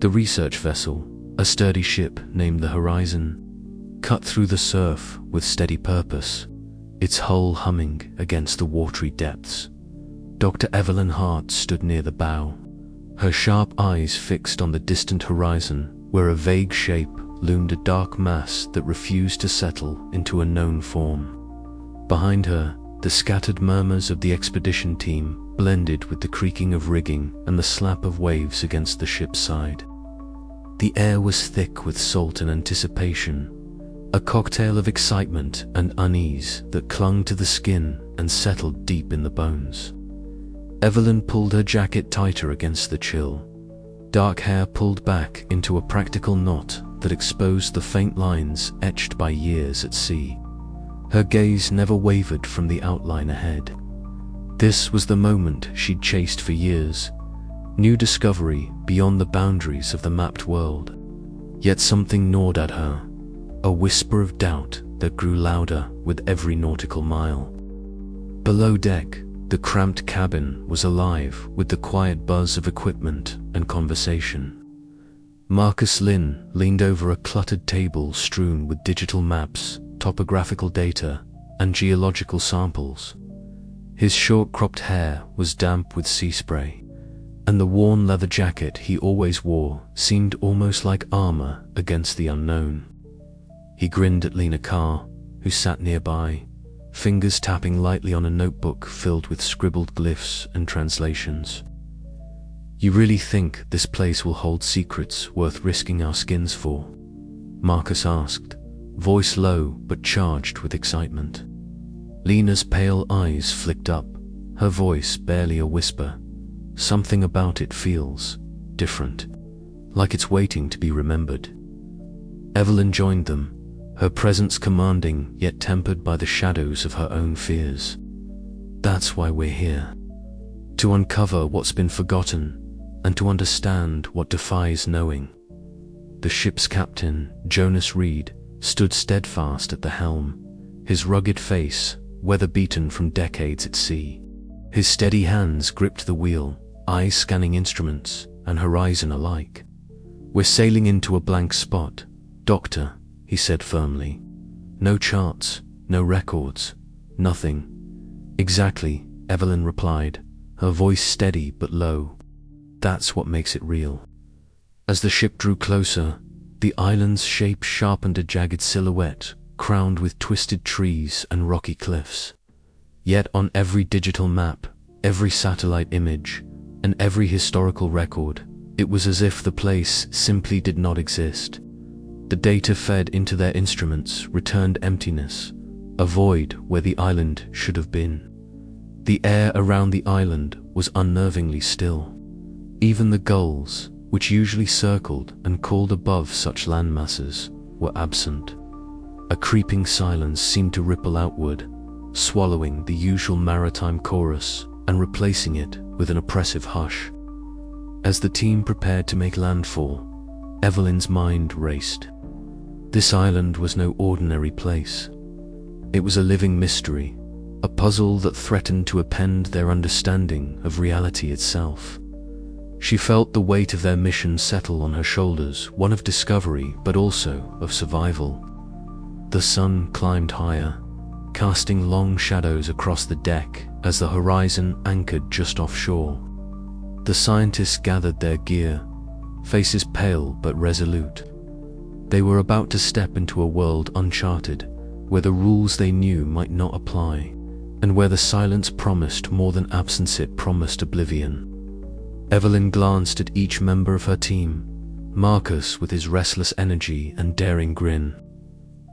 The research vessel, a sturdy ship named the Horizon, cut through the surf with steady purpose, its hull humming against the watery depths. Dr. Evelyn Hart stood near the bow, her sharp eyes fixed on the distant horizon, where a vague shape loomed, a dark mass that refused to settle into a known form. Behind her, the scattered murmurs of the expedition team blended with the creaking of rigging and the slap of waves against the ship's side. The air was thick with salt and anticipation, a cocktail of excitement and unease that clung to the skin and settled deep in the bones. Evelyn pulled her jacket tighter against the chill, dark hair pulled back into a practical knot that exposed the faint lines etched by years at sea. Her gaze never wavered from the outline ahead. This was the moment she'd chased for years, new discovery beyond the boundaries of the mapped world. Yet something gnawed at her, a whisper of doubt that grew louder with every nautical mile. Below deck, the cramped cabin was alive with the quiet buzz of equipment and conversation. Marcus Lynn leaned over a cluttered table strewn with digital maps, topographical data, and geological samples. His short-cropped hair was damp with sea spray, and the worn leather jacket he always wore seemed almost like armor against the unknown. He grinned at Lena Carr, who sat nearby, fingers tapping lightly on a notebook filled with scribbled glyphs and translations. "You really think this place will hold secrets worth risking our skins for?" Marcus asked, voice low but charged with excitement. Lena's pale eyes flicked up, her voice barely a whisper. "Something about it feels different, like it's waiting to be remembered." Evelyn joined them, her presence commanding yet tempered by the shadows of her own fears. "That's why we're here. To uncover what's been forgotten and to understand what defies knowing." The ship's captain, Jonas Reed, stood steadfast at the helm, his rugged face weather-beaten from decades at sea. His steady hands gripped the wheel, eyes scanning instruments and horizon alike. "We're sailing into a blank spot, Doctor," he said firmly. "No charts, no records, nothing." "Exactly," Evelyn replied, her voice steady but low. "That's what makes it real." As the ship drew closer, the island's shape sharpened, a jagged silhouette crowned with twisted trees and rocky cliffs. Yet on every digital map, every satellite image, and every historical record, it was as if the place simply did not exist. The data fed into their instruments returned emptiness, a void where the island should have been. The air around the island was unnervingly still. Even the gulls, which usually circled and called above such landmasses, were absent. A creeping silence seemed to ripple outward, swallowing the usual maritime chorus and replacing it with an oppressive hush. As the team prepared to make landfall, Evelyn's mind raced. This island was no ordinary place. It was a living mystery, a puzzle that threatened to upend their understanding of reality itself. She felt the weight of their mission settle on her shoulders, one of discovery but also of survival. The sun climbed higher, casting long shadows across the deck as the horizon anchored just offshore. The scientists gathered their gear, faces pale but resolute. They were about to step into a world uncharted, where the rules they knew might not apply, and where the silence promised more than absence, it promised oblivion. Evelyn glanced at each member of her team, Marcus with his restless energy and daring grin,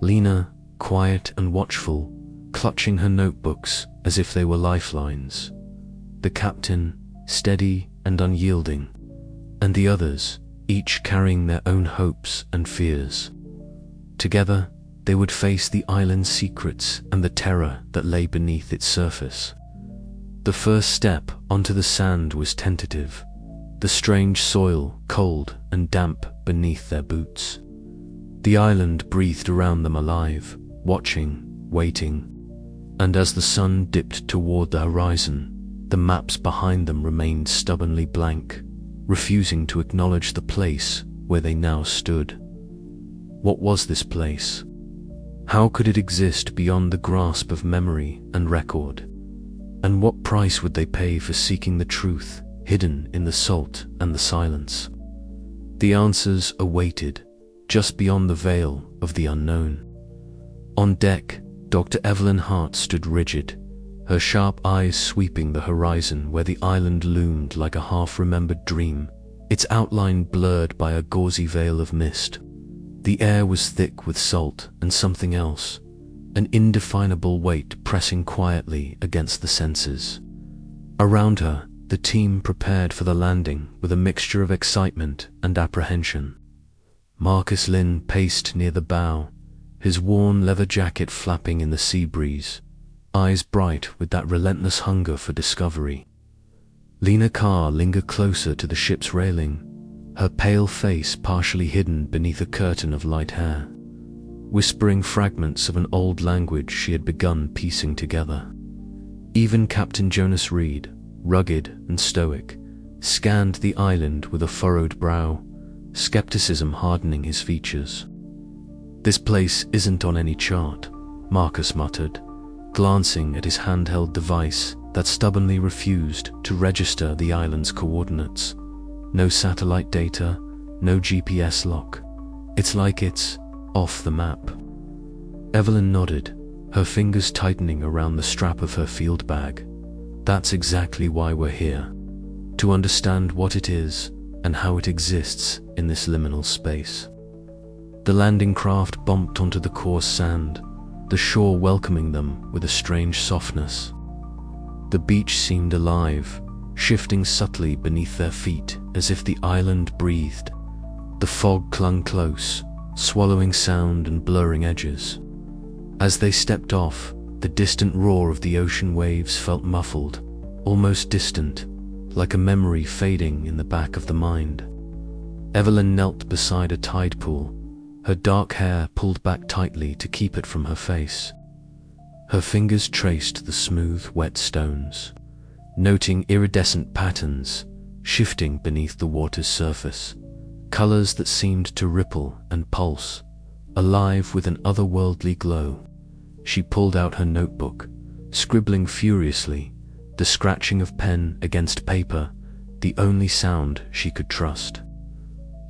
Lena, quiet and watchful, clutching her notebooks as if they were lifelines, the captain, steady and unyielding, and the others, each carrying their own hopes and fears. Together, they would face the island's secrets and the terror that lay beneath its surface. The first step onto the sand was tentative, the strange soil cold and damp beneath their boots. The island breathed around them alive, watching, waiting, and as the sun dipped toward the horizon, the maps behind them remained stubbornly blank, refusing to acknowledge the place where they now stood. What was this place? How could it exist beyond the grasp of memory and record? And what price would they pay for seeking the truth hidden in the salt and the silence? The answers awaited just beyond the veil of the unknown. On deck, Dr. Evelyn Hart stood rigid, her sharp eyes sweeping the horizon where the island loomed like a half-remembered dream, its outline blurred by a gauzy veil of mist. The air was thick with salt and something else, an indefinable weight pressing quietly against the senses. Around her, the team prepared for the landing with a mixture of excitement and apprehension. Marcus Lynn paced near the bow, his worn leather jacket flapping in the sea breeze, eyes bright with that relentless hunger for discovery. Lena Carr lingered closer to the ship's railing, her pale face partially hidden beneath a curtain of light hair, whispering fragments of an old language she had begun piecing together. Even Captain Jonas Reed, rugged and stoic, scanned the island with a furrowed brow, skepticism hardening his features. "This place isn't on any chart," Marcus muttered, glancing at his handheld device that stubbornly refused to register the island's coordinates. No satellite data, no GPS lock. It's like it's off the map. Evelyn nodded, her fingers tightening around the strap of her field bag. "That's exactly why we're here, to understand what it is and how it exists in this liminal space." The landing craft bumped onto the coarse sand, the shore welcoming them with a strange softness. The beach seemed alive, shifting subtly beneath their feet as if the island breathed. The fog clung close, swallowing sound and blurring edges. As they stepped off, the distant roar of the ocean waves felt muffled, almost distant, like a memory fading in the back of the mind. Evelyn knelt beside a tide pool, her dark hair pulled back tightly to keep it from her face. Her fingers traced the smooth, wet stones, noting iridescent patterns shifting beneath the water's surface, colors that seemed to ripple and pulse, alive with an otherworldly glow. She pulled out her notebook, scribbling furiously, the scratching of pen against paper, the only sound she could trust.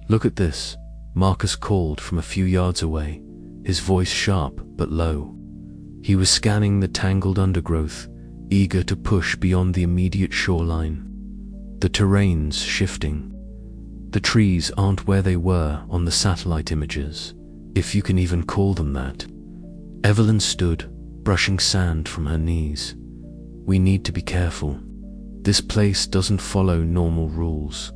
"Look at this," Marcus called from a few yards away, his voice sharp but low. He was scanning the tangled undergrowth, eager to push beyond the immediate shoreline. The terrain's shifting. The trees aren't where they were on the satellite images, if you can even call them that. Evelyn stood, brushing sand from her knees. "We need to be careful. This place doesn't follow normal rules."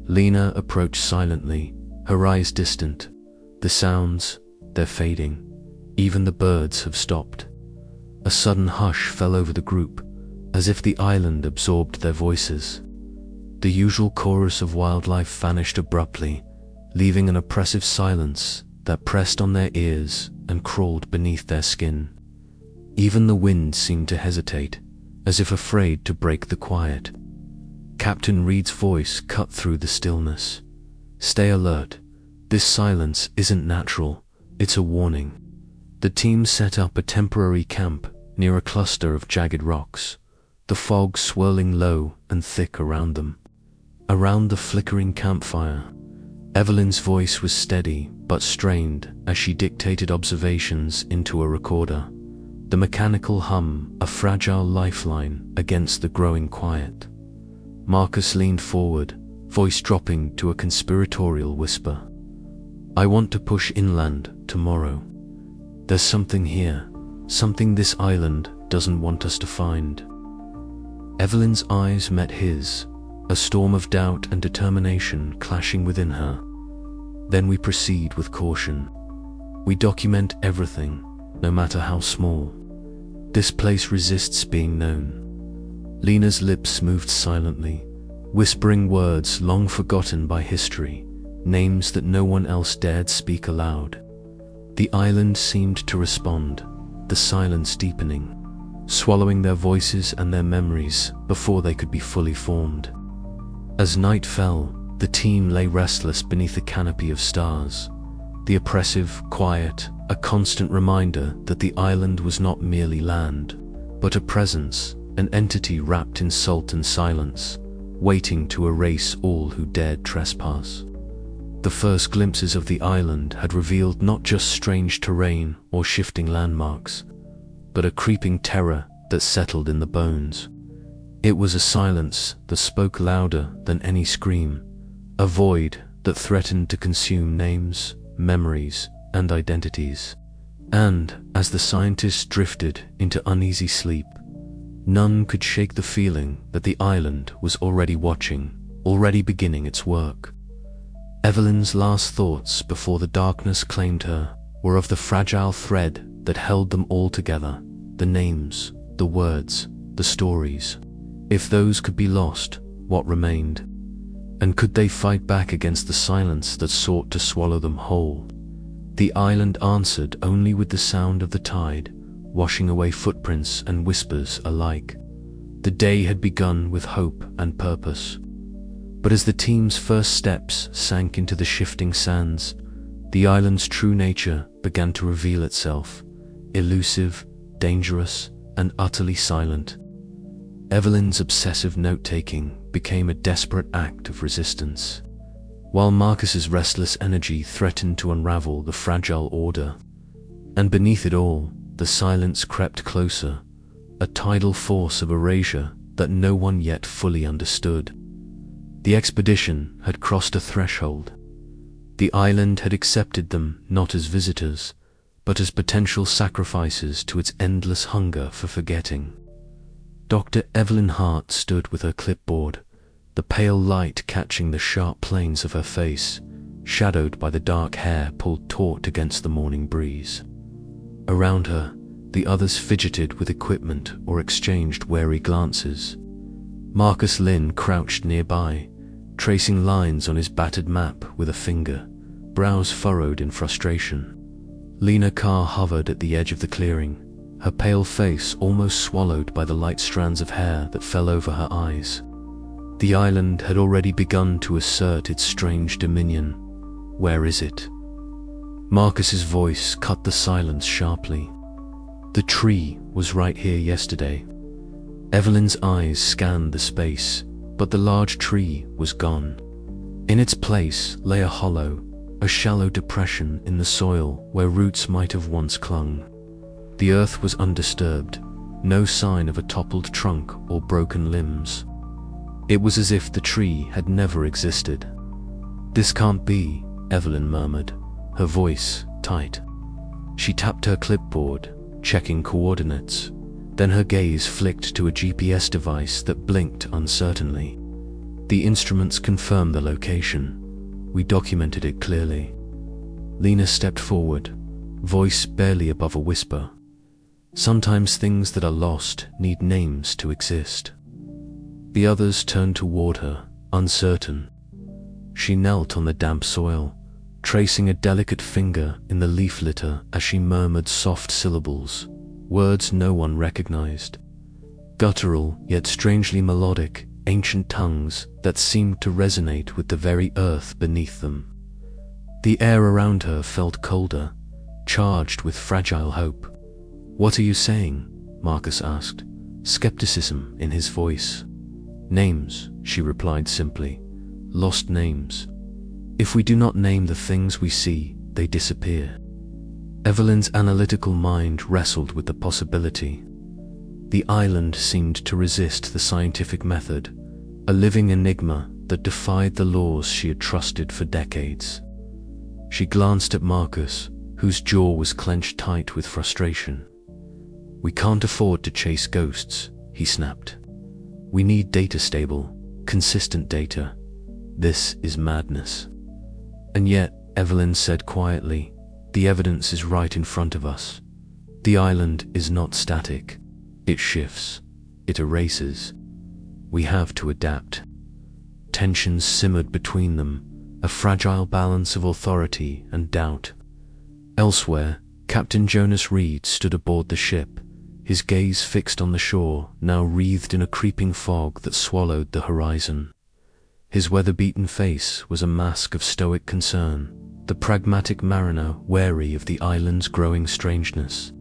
Lena approached silently, her eyes distant. "The sounds, they're fading. Even the birds have stopped." A sudden hush fell over the group, as if the island absorbed their voices. The usual chorus of wildlife vanished abruptly, leaving an oppressive silence that pressed on their ears and crawled beneath their skin. Even the wind seemed to hesitate, as if afraid to break the quiet. Captain Reed's voice cut through the stillness. "Stay alert. This silence isn't natural, it's a warning." The team set up a temporary camp near a cluster of jagged rocks, the fog swirling low and thick around them. Around the flickering campfire, Evelyn's voice was steady but strained as she dictated observations into a recorder, the mechanical hum a fragile lifeline against the growing quiet. Marcus leaned forward, voice dropping to a conspiratorial whisper. "I want to push inland tomorrow. There's something here, something this island doesn't want us to find." Evelyn's eyes met his, a storm of doubt and determination clashing within her. "Then we proceed with caution. We document everything, no matter how small. This place resists being known." Lena's lips moved silently, whispering words long forgotten by history, names that no one else dared speak aloud. The island seemed to respond, the silence deepening, swallowing their voices and their memories before they could be fully formed. As night fell, The team lay restless beneath a canopy of stars. The oppressive quiet, a constant reminder that the island was not merely land, but a presence, an entity wrapped in salt and silence, waiting to erase all who dared trespass. The first glimpses of the island had revealed not just strange terrain or shifting landmarks, but a creeping terror that settled in the bones. It was a silence that spoke louder than any scream, a void that threatened to consume names, memories, and identities. And as the scientists drifted into uneasy sleep, none could shake the feeling that the island was already watching, already beginning its work. Evelyn's last thoughts before the darkness claimed her were of the fragile thread that held them all together, the names, the words, the stories. If those could be lost, what remained? And could they fight back against the silence that sought to swallow them whole? The island answered only with the sound of the tide, washing away footprints and whispers alike. The day had begun with hope and purpose. But as the team's first steps sank into the shifting sands, the island's true nature began to reveal itself, elusive, dangerous, and utterly silent. Evelyn's obsessive note-taking became a desperate act of resistance, while Marcus's restless energy threatened to unravel the fragile order. And beneath it all, the silence crept closer, a tidal force of erasure that no one yet fully understood. The expedition had crossed a threshold. The island had accepted them not as visitors, but as potential sacrifices to its endless hunger for forgetting. Dr. Evelyn Hart stood with her clipboard, the pale light catching the sharp planes of her face, shadowed by the dark hair pulled taut against the morning breeze. Around her, the others fidgeted with equipment or exchanged wary glances. Marcus Lynn crouched nearby, tracing lines on his battered map with a finger, brows furrowed in frustration. Lena Carr hovered at the edge of the clearing, her pale face almost swallowed by the light strands of hair that fell over her eyes. The island had already begun to assert its strange dominion. Where is it? Marcus's voice cut the silence sharply. The tree was right here yesterday. Evelyn's eyes scanned the space, but the large tree was gone. In its place lay a hollow, a shallow depression in the soil where roots might have once clung. The earth was undisturbed, no sign of a toppled trunk or broken limbs. It was as if the tree had never existed. "This can't be," Evelyn murmured, her voice tight. She tapped her clipboard, checking coordinates. Then her gaze flicked to a GPS device that blinked uncertainly. The instruments confirmed the location. We documented it clearly. Lena stepped forward, voice barely above a whisper. Sometimes things that are lost need names to exist. The others turned toward her, uncertain. She knelt on the damp soil, tracing a delicate finger in the leaf litter as she murmured soft syllables, words no one recognized. Guttural, yet strangely melodic, ancient tongues that seemed to resonate with the very earth beneath them. The air around her felt colder, charged with fragile hope. "What are you saying?" Marcus asked, skepticism in his voice. "Names," she replied simply. "Lost names. If we do not name the things we see, they disappear." Evelyn's analytical mind wrestled with the possibility. The island seemed to resist the scientific method, a living enigma that defied the laws she had trusted for decades. She glanced at Marcus, whose jaw was clenched tight with frustration. "We can't afford to chase ghosts," he snapped. "We need data-stable, consistent data. This is madness." "And yet," Evelyn said quietly, "the evidence is right in front of us. The island is not static. It shifts. It erases. We have to adapt." Tensions simmered between them, a fragile balance of authority and doubt. Elsewhere, Captain Jonas Reed stood aboard the ship, his gaze fixed on the shore, now wreathed in a creeping fog that swallowed the horizon. His weather-beaten face was a mask of stoic concern, the pragmatic mariner wary of the island's growing strangeness.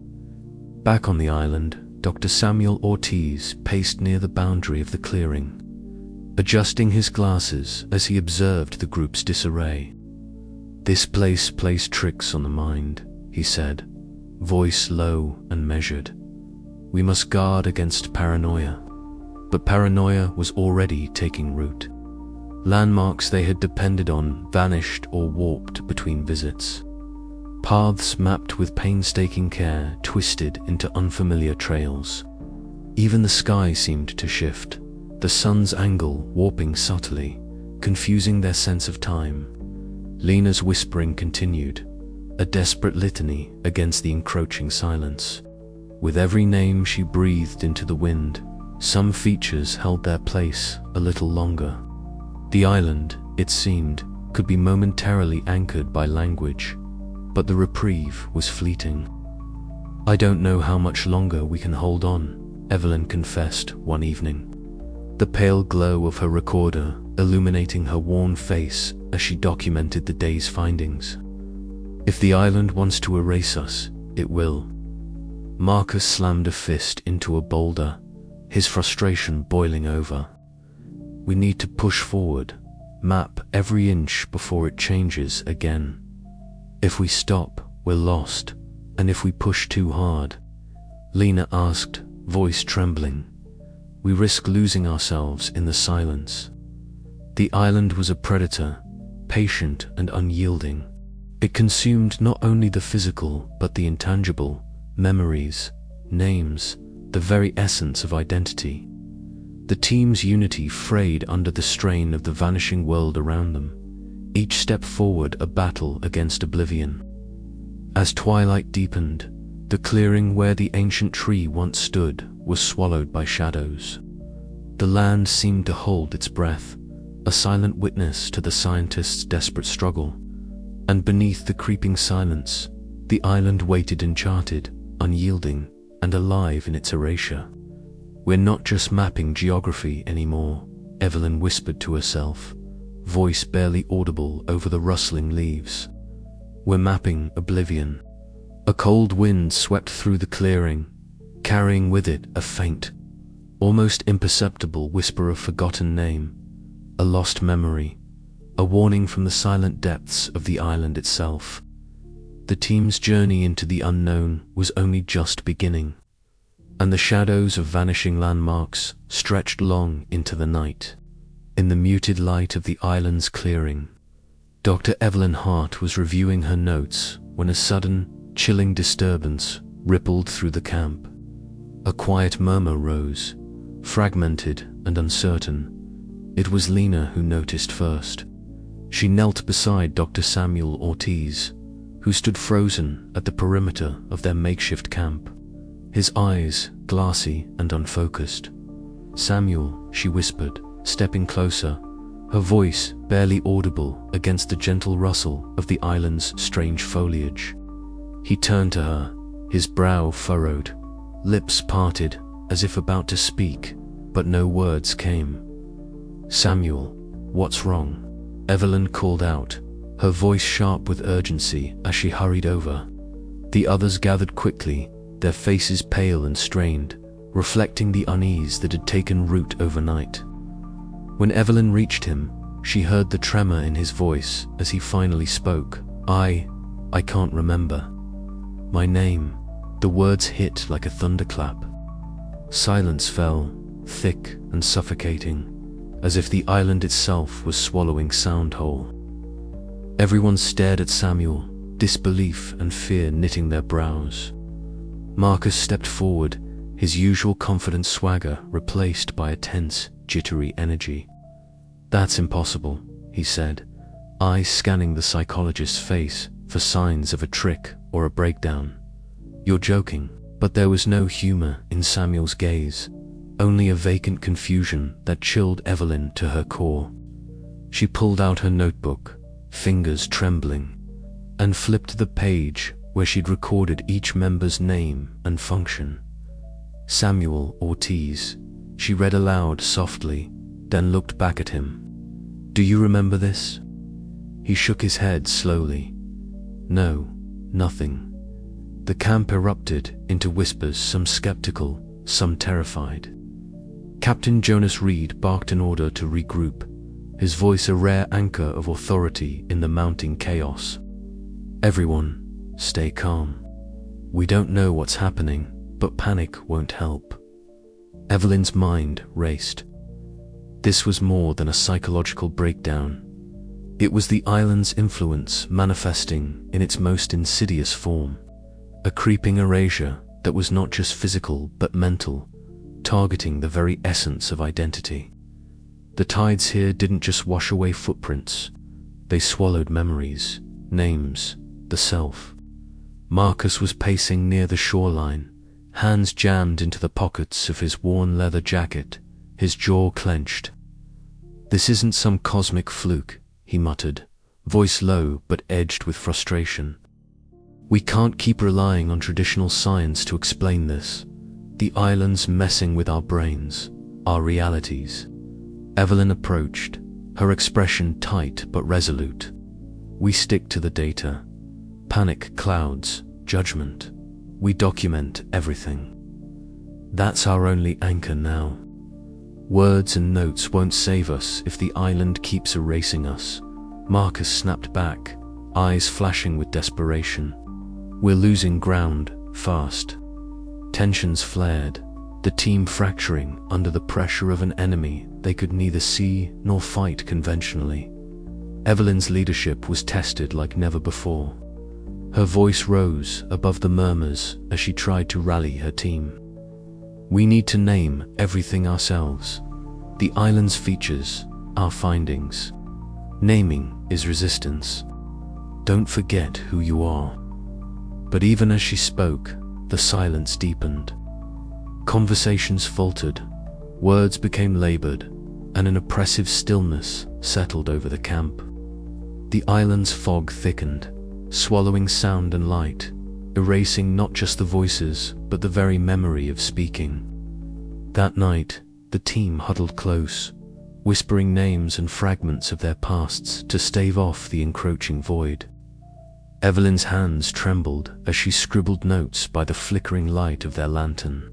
Back on the island, Dr. Samuel Ortiz paced near the boundary of the clearing, adjusting his glasses as he observed the group's disarray. "This place plays tricks on the mind," he said, voice low and measured. "We must guard against paranoia." But paranoia was already taking root. Landmarks they had depended on vanished or warped between visits. Paths mapped with painstaking care twisted into unfamiliar trails. Even the sky seemed to shift, the sun's angle warping subtly, confusing their sense of time. Lena's whispering continued, a desperate litany against the encroaching silence. With every name she breathed into the wind, some features held their place a little longer. The island, it seemed, could be momentarily anchored by language, but the reprieve was fleeting. "I don't know how much longer we can hold on," Evelyn confessed one evening, the pale glow of her recorder illuminating her worn face as she documented the day's findings. "If the island wants to erase us, it will." Marcus slammed a fist into a boulder, his frustration boiling over. "We need to push forward, map every inch before it changes again. If we stop, we're lost, and if we push too hard," Lena asked, voice trembling, "we risk losing ourselves in the silence." The island was a predator, patient and unyielding. It consumed not only the physical but the intangible, memories, names, the very essence of identity. The team's unity frayed under the strain of the vanishing world around them, each step forward a battle against oblivion. As twilight deepened, the clearing where the ancient tree once stood was swallowed by shadows. The land seemed to hold its breath, a silent witness to the scientists' desperate struggle. And beneath the creeping silence, the island waited uncharted, unyielding, and alive in its erasure. "We're not just mapping geography anymore," Evelyn whispered to herself, voice barely audible over the rustling leaves. "We're mapping oblivion." A cold wind swept through the clearing, carrying with it a faint, almost imperceptible whisper of forgotten name, a lost memory, a warning from the silent depths of the island itself. The team's journey into the unknown was only just beginning, and the shadows of vanishing landmarks stretched long into the night. In the muted light of the island's clearing, Dr. Evelyn Hart was reviewing her notes when a sudden, chilling disturbance rippled through the camp. A quiet murmur rose, fragmented and uncertain. It was Lena who noticed first. She knelt beside Dr. Samuel Ortiz, who stood frozen at the perimeter of their makeshift camp, his eyes glassy and unfocused. "Samuel," she whispered, stepping closer, her voice barely audible against the gentle rustle of the island's strange foliage. He turned to her, his brow furrowed, lips parted as if about to speak, but no words came. "Samuel, what's wrong?" Evelyn called out, her voice sharp with urgency as she hurried over. The others gathered quickly, their faces pale and strained, reflecting the unease that had taken root overnight. When Evelyn reached him, she heard the tremor in his voice as he finally spoke. I can't remember. My name." The words hit like a thunderclap. Silence fell, thick and suffocating, as if the island itself was swallowing sound whole. Everyone stared at Samuel, disbelief and fear knitting their brows. Marcus stepped forward, his usual confident swagger replaced by a tense, jittery energy. "That's impossible," he said, eyes scanning the psychologist's face for signs of a trick or a breakdown. "You're joking." But there was no humor in Samuel's gaze, only a vacant confusion that chilled Evelyn to her core. She pulled out her notebook, fingers trembling, and flipped the page where she'd recorded each member's name and function. "Samuel Ortiz," she read aloud softly, then looked back at him. Do you remember this? He shook his head slowly. No, nothing. The camp erupted into whispers, some skeptical, some terrified. Captain Jonas Reed barked an order to regroup, his voice a rare anchor of authority in the mounting chaos. Everyone, stay calm. We don't know what's happening, but panic won't help. Evelyn's mind raced. This was more than a psychological breakdown. It was the island's influence manifesting in its most insidious form. A creeping erasure that was not just physical but mental, targeting the very essence of identity. The tides here didn't just wash away footprints, they swallowed memories, names, the self. Marcus was pacing near the shoreline, hands jammed into the pockets of his worn leather jacket, his jaw clenched. This isn't some cosmic fluke, he muttered, voice low but edged with frustration. We can't keep relying on traditional science to explain this. The island's messing with our brains, our realities. Evelyn approached, her expression tight but resolute. We stick to the data. Panic clouds judgment. We document everything. That's our only anchor now. Words and notes won't save us if the island keeps erasing us. Marcus snapped back, eyes flashing with desperation. We're losing ground, fast. Tensions flared, the team fracturing under the pressure of an enemy they could neither see nor fight conventionally. Evelyn's leadership was tested like never before. Her voice rose above the murmurs as she tried to rally her team. We need to name everything ourselves. The island's features, our findings. Naming is resistance. Don't forget who you are. But even as she spoke, the silence deepened. Conversations faltered, words became labored, and an oppressive stillness settled over the camp. The island's fog thickened, swallowing sound and light, erasing not just the voices, but the very memory of speaking. That night, the team huddled close, whispering names and fragments of their pasts to stave off the encroaching void. Evelyn's hands trembled as she scribbled notes by the flickering light of their lantern.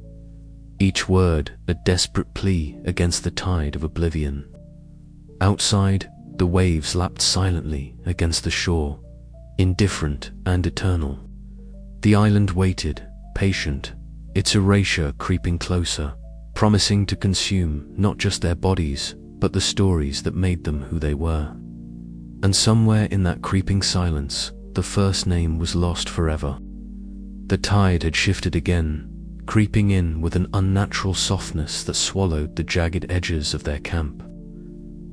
Each word a desperate plea against the tide of oblivion. Outside, the waves lapped silently against the shore, indifferent and eternal. The island waited, patient, its erasure creeping closer, promising to consume not just their bodies, but the stories that made them who they were. And somewhere in that creeping silence, the first name was lost forever. The tide had shifted again, creeping in with an unnatural softness that swallowed the jagged edges of their camp.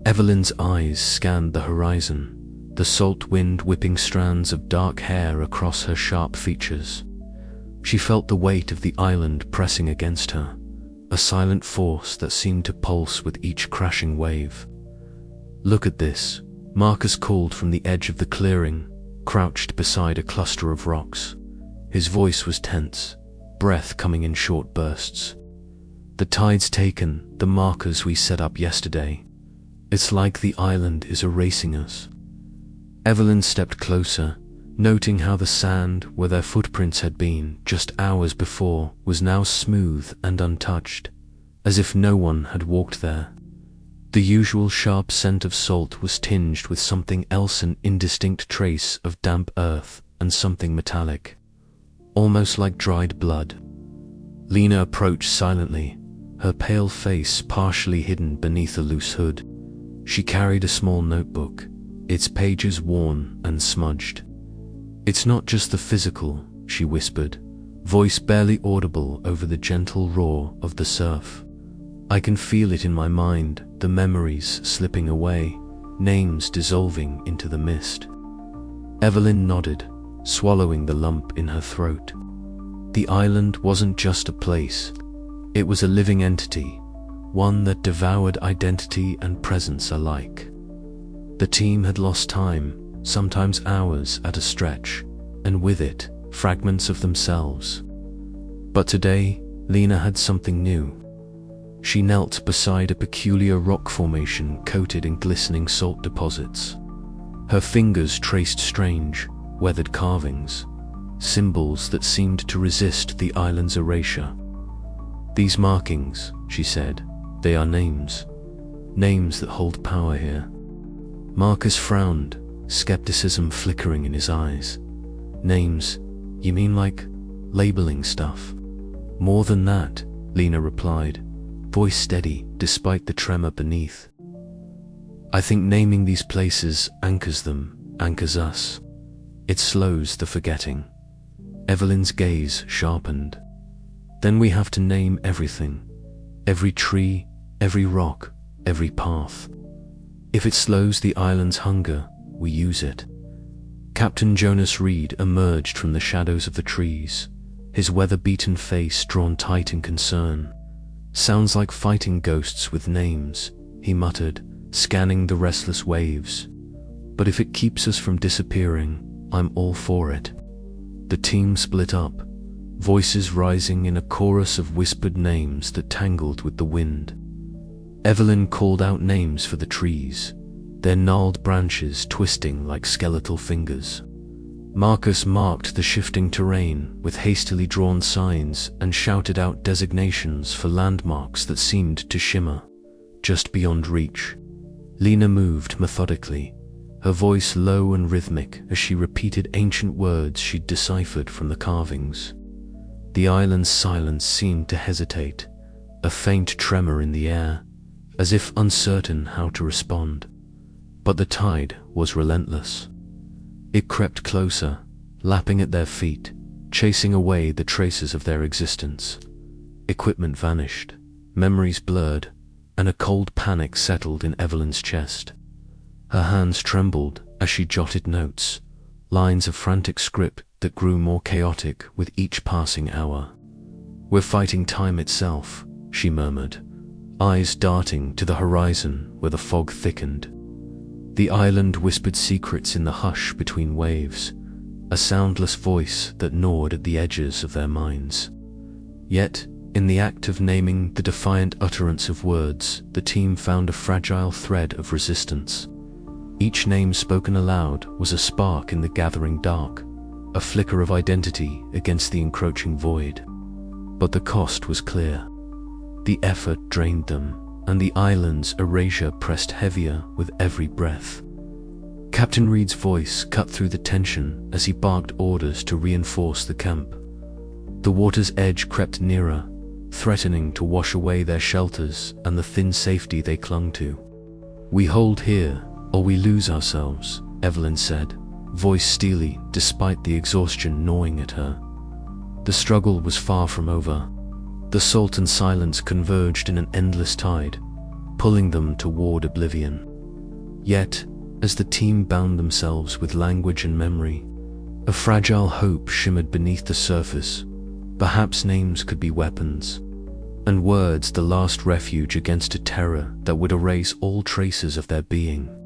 Evelyn's eyes scanned the horizon, the salt wind whipping strands of dark hair across her sharp features. She felt the weight of the island pressing against her, a silent force that seemed to pulse with each crashing wave. Look at this, Marcus called from the edge of the clearing, crouched beside a cluster of rocks. His voice was tense, breath coming in short bursts. The tide's taken the markers we set up yesterday. It's like the island is erasing us. Evelyn stepped closer, noting how the sand where their footprints had been just hours before was now smooth and untouched, as if no one had walked there. The usual sharp scent of salt was tinged with something else, an indistinct trace of damp earth and something metallic, almost like dried blood. Lena approached silently, her pale face partially hidden beneath a loose hood. She carried a small notebook, its pages worn and smudged. It's not just the physical, she whispered, voice barely audible over the gentle roar of the surf. I can feel it in my mind, the memories slipping away, names dissolving into the mist. Evelyn nodded, swallowing the lump in her throat. The island wasn't just a place. It was a living entity, one that devoured identity and presence alike. The team had lost time, sometimes hours at a stretch, and with it, fragments of themselves. But today, Lena had something new. She knelt beside a peculiar rock formation coated in glistening salt deposits. Her fingers traced strange, weathered carvings, symbols that seemed to resist the island's erasure. "These markings," she said, "they are names. Names that hold power here." Marcus frowned, skepticism flickering in his eyes. "Names? You mean like labeling stuff?" "More than that," Lena replied, voice steady despite the tremor beneath. "I think naming these places anchors them, anchors us. It slows the forgetting." Evelyn's gaze sharpened. "Then we have to name everything. Every tree, every rock, every path. If it slows the island's hunger, we use it." Captain Jonas Reed emerged from the shadows of the trees, his weather-beaten face drawn tight in concern. "Sounds like fighting ghosts with names," he muttered, scanning the restless waves. "But if it keeps us from disappearing, I'm all for it." The team split up, voices rising in a chorus of whispered names that tangled with the wind. Evelyn called out names for the trees, their gnarled branches twisting like skeletal fingers. Marcus marked the shifting terrain with hastily drawn signs and shouted out designations for landmarks that seemed to shimmer, just beyond reach. Lena moved methodically, her voice low and rhythmic as she repeated ancient words she'd deciphered from the carvings. The island's silence seemed to hesitate, a faint tremor in the air, as if uncertain how to respond. But the tide was relentless. It crept closer, lapping at their feet, chasing away the traces of their existence. Equipment vanished, memories blurred, and a cold panic settled in Evelyn's chest. Her hands trembled as she jotted notes, lines of frantic script that grew more chaotic with each passing hour. "We're fighting time itself," she murmured, eyes darting to the horizon where the fog thickened. The island whispered secrets in the hush between waves, a soundless voice that gnawed at the edges of their minds. Yet, in the act of naming the defiant utterance of words, the team found a fragile thread of resistance. Each name spoken aloud was a spark in the gathering dark, a flicker of identity against the encroaching void. But the cost was clear. The effort drained them, and the island's erasure pressed heavier with every breath. Captain Reed's voice cut through the tension as he barked orders to reinforce the camp. The water's edge crept nearer, threatening to wash away their shelters and the thin safety they clung to. "We hold here, or we lose ourselves," Evelyn said, voice steely despite the exhaustion gnawing at her. The struggle was far from over. The salt and silence converged in an endless tide, pulling them toward oblivion. Yet, as the team bound themselves with language and memory, a fragile hope shimmered beneath the surface. Perhaps names could be weapons, and words the last refuge against a terror that would erase all traces of their being.